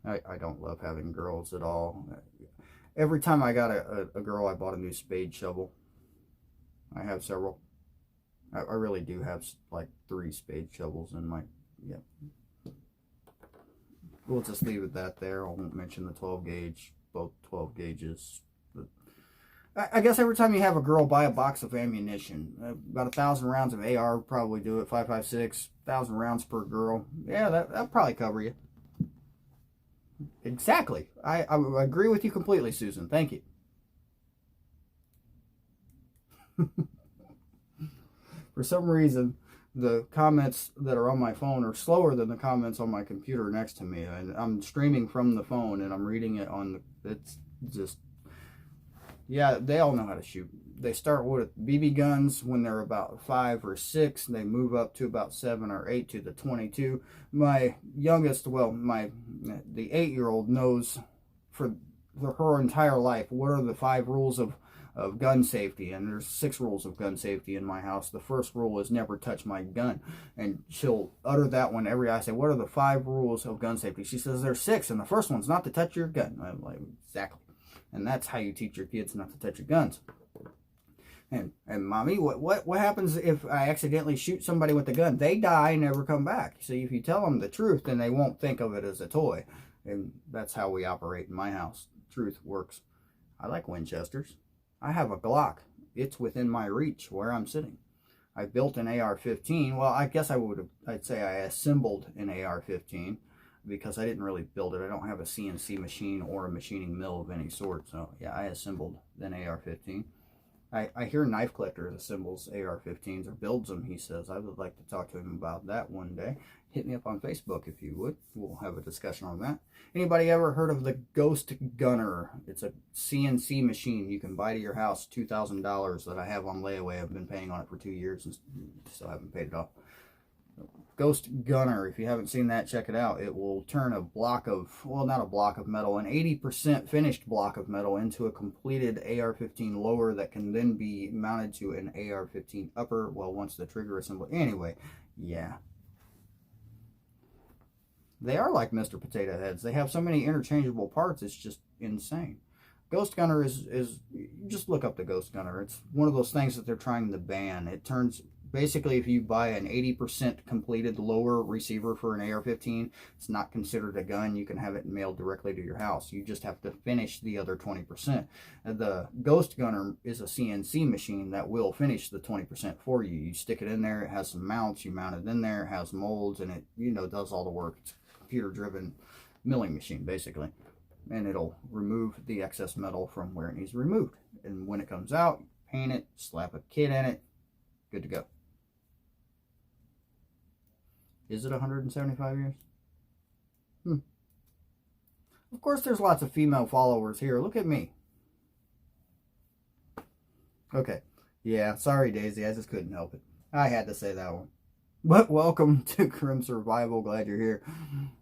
I don't love having girls at all. Every time I got a girl, I bought a new spade shovel. I have several. I really do have like 3 spade shovels in my, yeah. We'll just leave it that there. I won't mention the 12 gauge, both 12 gauges. But I guess every time you have a girl buy a box of ammunition, about 1,000 rounds of AR would probably do it. 5.56, 1,000 rounds per girl. Yeah, that'll probably cover you. Exactly. I agree with you completely, Susan. Thank you. For some reason, the comments that are on my phone are slower than the comments on my computer next to me. And I'm streaming from the phone and I'm reading it on the, it's just, yeah, they all know how to shoot. They start with BB guns when they're about 5 or 6. They move up to about 7 or 8 to the 22. My youngest, the 8-year-old knows for her entire life what are the 5 rules of gun safety, and there's 6 rules of gun safety in my house. The first rule is never touch my gun, and she'll utter that one I say, what are the 5 rules of gun safety? She says there's 6, and the first one's not to touch your gun. I'm like, exactly. And that's how you teach your kids not to touch your guns. And mommy, what happens if I accidentally shoot somebody with a gun? They die and never come back. So if you tell them the truth, then they won't think of it as a toy. And that's how we operate in my house. Truth works. I like Winchesters. I have a Glock. It's within my reach where I'm sitting. I built an AR-15. Well, I guess I'd say I assembled an AR-15 because I didn't really build it. I don't have a CNC machine or a machining mill of any sort. So yeah, I assembled an AR-15. I hear Knife Collector assembles AR-15s or builds them, he says. I would like to talk to him about that one day. Hit me up on Facebook if you would. We'll have a discussion on that. Anybody ever heard of the Ghost Gunner? It's a CNC machine you can buy to your house, $2,000 that I have on layaway. I've been paying on it for 2 years and still haven't paid it off. Ghost Gunner, if you haven't seen that, check it out. It will turn a block of, well, not a block of metal, an 80% finished block of metal into a completed AR-15 lower that can then be mounted to an AR-15 upper, well, once the trigger assembly. Anyway, yeah. They are like Mr. Potato Heads. They have so many interchangeable parts, it's just insane. Ghost Gunner is just look up the Ghost Gunner. It's one of those things that they're trying to ban. It turns Basically, if you buy an 80% completed lower receiver for an AR-15, it's not considered a gun. You can have it mailed directly to your house. You just have to finish the other 20%. The Ghost Gunner is a CNC machine that will finish the 20% for you. You stick it in there, it has some mounts, you mount it in there, it has molds, and it, you know, does all the work. It's a computer-driven milling machine, basically. And it'll remove the excess metal from where it needs removed. And when it comes out, paint it, slap a kit in it, good to go. Is it 175 years? Of course, there's lots of female followers here. Look at me. Okay. Yeah, sorry, Daisy. I just couldn't help it. I had to say that one. But welcome to Grim Survival. Glad you're here.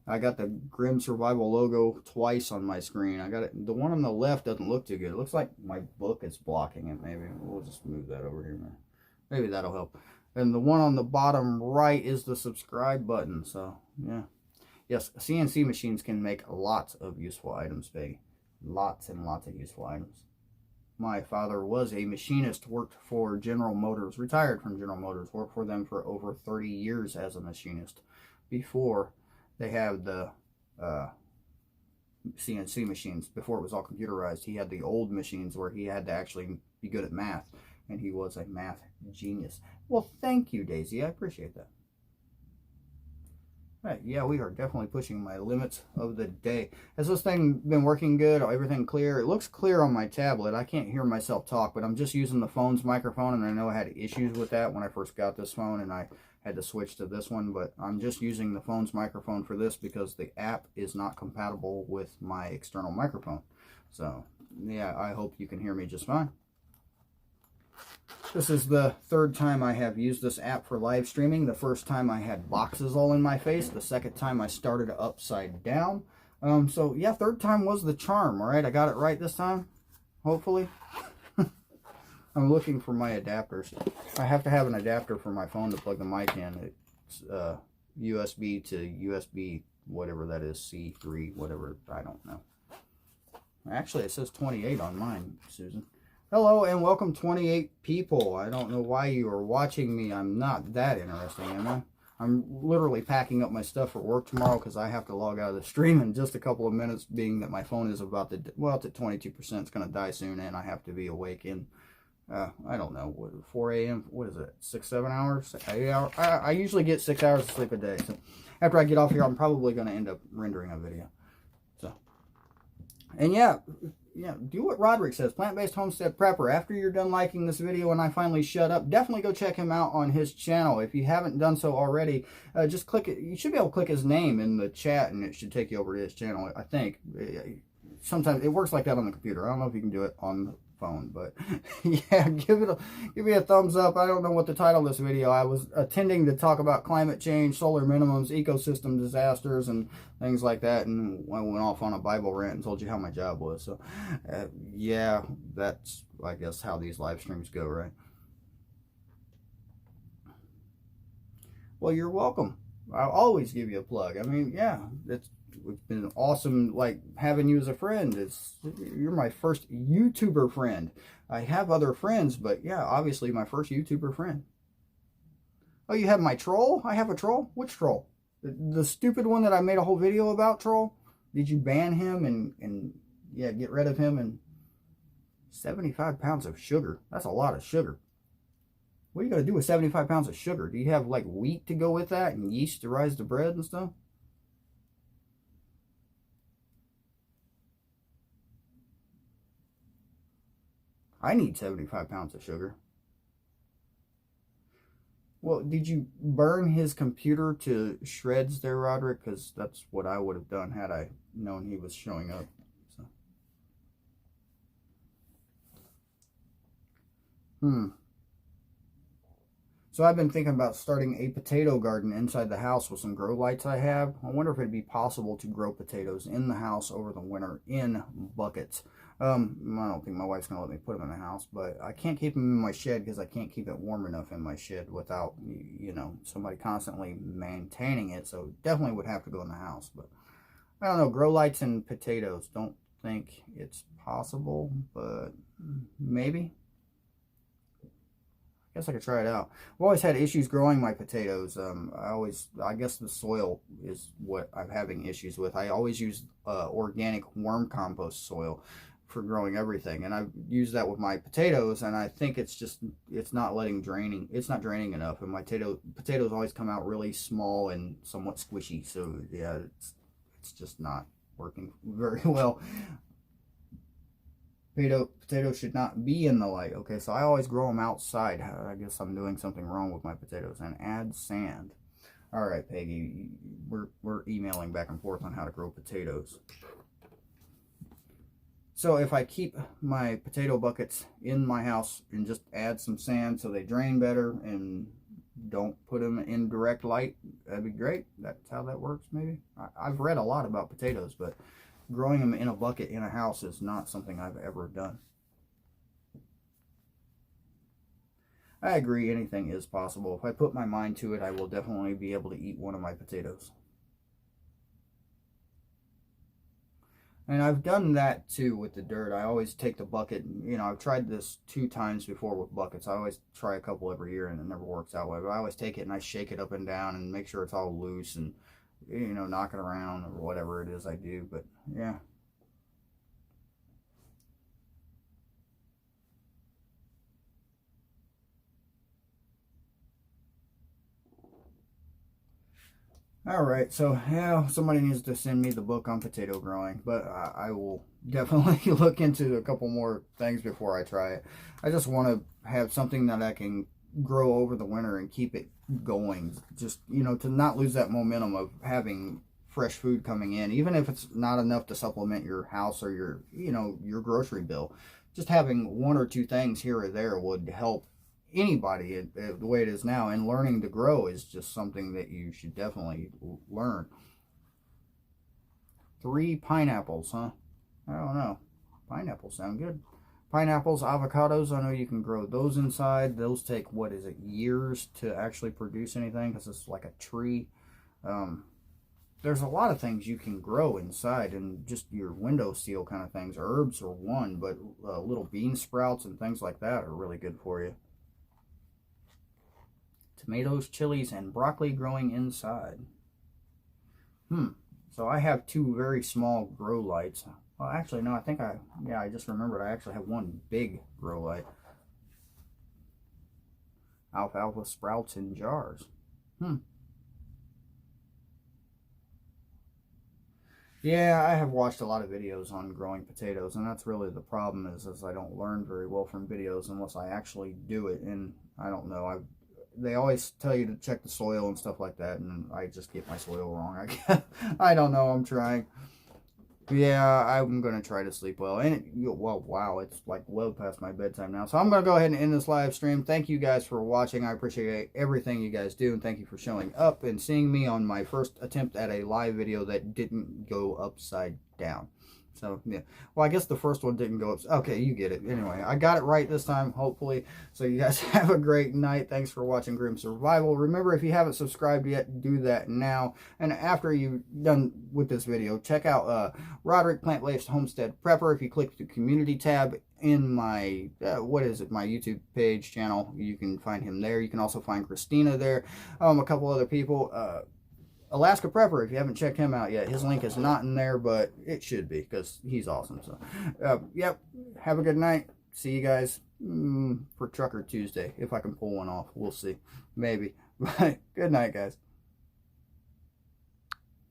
I got the Grim Survival logo twice on my screen. I got it. The one on the left doesn't look too good. It looks like my book is blocking it. Maybe we'll just move that over here. Maybe that'll help. And the one on the bottom right is the subscribe button. So, yeah. Yes, CNC machines can make lots of useful items, baby. Lots and lots of useful items. My father was a machinist, worked for General Motors, retired from General Motors, worked for them for over 30 years as a machinist before they had the CNC machines. Before it was all computerized, he had the old machines where he had to actually be good at math, and he was a math genius. Well, thank you, Daisy. I appreciate that. Right, yeah, we are definitely pushing my limits of the day. Has this thing been working good? Everything clear? It looks clear on my tablet. I can't hear myself talk, but I'm just using the phone's microphone, and I know I had issues with that when I first got this phone, and I had to switch to this one, but I'm just using the phone's microphone for this because the app is not compatible with my external microphone. So, yeah, I hope you can hear me just fine. This is the third time I have used this app for live streaming. The first time I had boxes all in my face. The second time I started upside down. So yeah, third time was the charm. All right, I got it right this time, hopefully. I'm looking for my adapters. I have to have an adapter for my phone to plug the mic in. It's USB to USB, whatever that is, C3, whatever, I don't know. Actually, it says 28 on mine, Susan. Hello and welcome 28 people. I don't know why you are watching me. I'm not that interesting, am I? I'm literally packing up my stuff for work tomorrow because I have to log out of the stream in just a couple of minutes, being that my phone is about to, well, it's at 22%. It's going to die soon, and I have to be awake in, I don't know, what, 4 a.m.? What is it, 6, 7 hours? 8 hours? I usually get 6 hours of sleep a day. So after I get off here, I'm probably going to end up rendering a video. So, and yeah, do what Roderick says, plant-based homestead prepper. After you're done liking this video and I finally shut up, definitely go check him out on his channel. If you haven't done so already, just click it. You should be able to click his name in the chat and it should take you over to his channel, I think. Sometimes it works like that on the computer. I don't know if you can do it on the phone, but yeah, give me a thumbs up. I don't know what to title this video. I was intending to talk about climate change, solar minimums, ecosystem disasters, and things like that, and I went off on a Bible rant and told you how my job was. So yeah, that's, I guess, how these live streams go, right? Well, you're welcome. I'll always give you a plug. I mean, yeah, it's been awesome, like, having you as a friend. You're my first YouTuber friend. I have other friends, but yeah, obviously my first YouTuber friend. Oh, you have my troll? I have a troll? Which troll? The stupid one that I made a whole video about, troll? Did you ban him and yeah, get rid of him? And 75 pounds of sugar. That's a lot of sugar. What are you going to do with 75 pounds of sugar? Do you have, like, wheat to go with that and yeast to rise the bread and stuff? I need 75 pounds of sugar. Well, did you burn his computer to shreds there, Roderick? Because that's what I would have done had I known he was showing up. So I've been thinking about starting a potato garden inside the house with some grow lights I have. I wonder if it'd be possible to grow potatoes in the house over the winter in buckets. I don't think my wife's going to let me put them in the house, but I can't keep them in my shed because I can't keep it warm enough in my shed without, you know, somebody constantly maintaining it. So definitely would have to go in the house. But I don't know, grow lights and potatoes. Don't think it's possible, but maybe. I guess I could try it out. I've always had issues growing my potatoes. I guess the soil is what I'm having issues with. I always use organic worm compost soil for growing everything, and I've used that with my potatoes, and I think it's not draining enough, and my potatoes always come out really small and somewhat squishy. So yeah, it's just not working very well. Potatoes should not be in the light. Okay, so I always grow them outside. I guess I'm doing something wrong with my potatoes. And add sand. All right, Peggy, we're emailing back and forth on how to grow potatoes. So if I keep my potato buckets in my house and just add some sand so they drain better and don't put them in direct light, that'd be great. That's how that works, maybe. I've read a lot about potatoes, but growing them in a bucket in a house is not something I've ever done. I agree, anything is possible. If I put my mind to it, I will definitely be able to eat one of my potatoes. And I've done that too with the dirt. I always take the bucket, you know, I've tried this 2 times before with buckets. I always try a couple every year and it never works out well. But I always take it and I shake it up and down and make sure it's all loose and, you know, knock it around or whatever it is I do. But yeah. Alright, so yeah, somebody needs to send me the book on potato growing, but I will definitely look into a couple more things before I try it. I just want to have something that I can grow over the winter and keep it going. Just, you know, to not lose that momentum of having fresh food coming in, even if it's not enough to supplement your house or your, you know, your grocery bill. Just having 1 or 2 things here or there would help anybody the way it is now, and learning to grow is just something that you should definitely learn. 3 pineapples, huh? I don't know. Pineapples sound good. Pineapples, avocados, I know you can grow those inside. Those take, what is it, years to actually produce anything because it's like a tree. There's a lot of things you can grow inside, and just your windowsill kind of things. Herbs are one, but little bean sprouts and things like that are really good for you. Tomatoes, chilies, and broccoli growing inside. So I have 2 very small grow lights. Well, actually, no, I just remembered I actually have 1 big grow light. Alfalfa sprouts in jars. Yeah, I have watched a lot of videos on growing potatoes, and that's really the problem is I don't learn very well from videos unless I actually do it, and I don't know, they always tell you to check the soil and stuff like that, and I just get my soil wrong. I don't know, I'm trying. Yeah, I'm going to try to sleep well. And, well, wow, it's like well past my bedtime now. So I'm going to go ahead and end this live stream. Thank you guys for watching. I appreciate everything you guys do. And thank you for showing up and seeing me on my first attempt at a live video that didn't go upside down. So, yeah. Well, I guess the first one didn't go up. Okay, you get it. Anyway, I got it right this time, hopefully. So, you guys have a great night. Thanks for watching Grim Survival. Remember, if you haven't subscribed yet, do that now. And after you're done with this video, check out Roderick Plant-Based Homestead Prepper. If you click the community tab in my, my YouTube page channel, you can find him there. You can also find Christienah there. A couple other people. Alaska Prepper, if you haven't checked him out yet, his link is not in there, but it should be because he's awesome. So, yep, have a good night. See you guys for Trucker Tuesday, if I can pull one off. We'll see. Maybe. But good night, guys.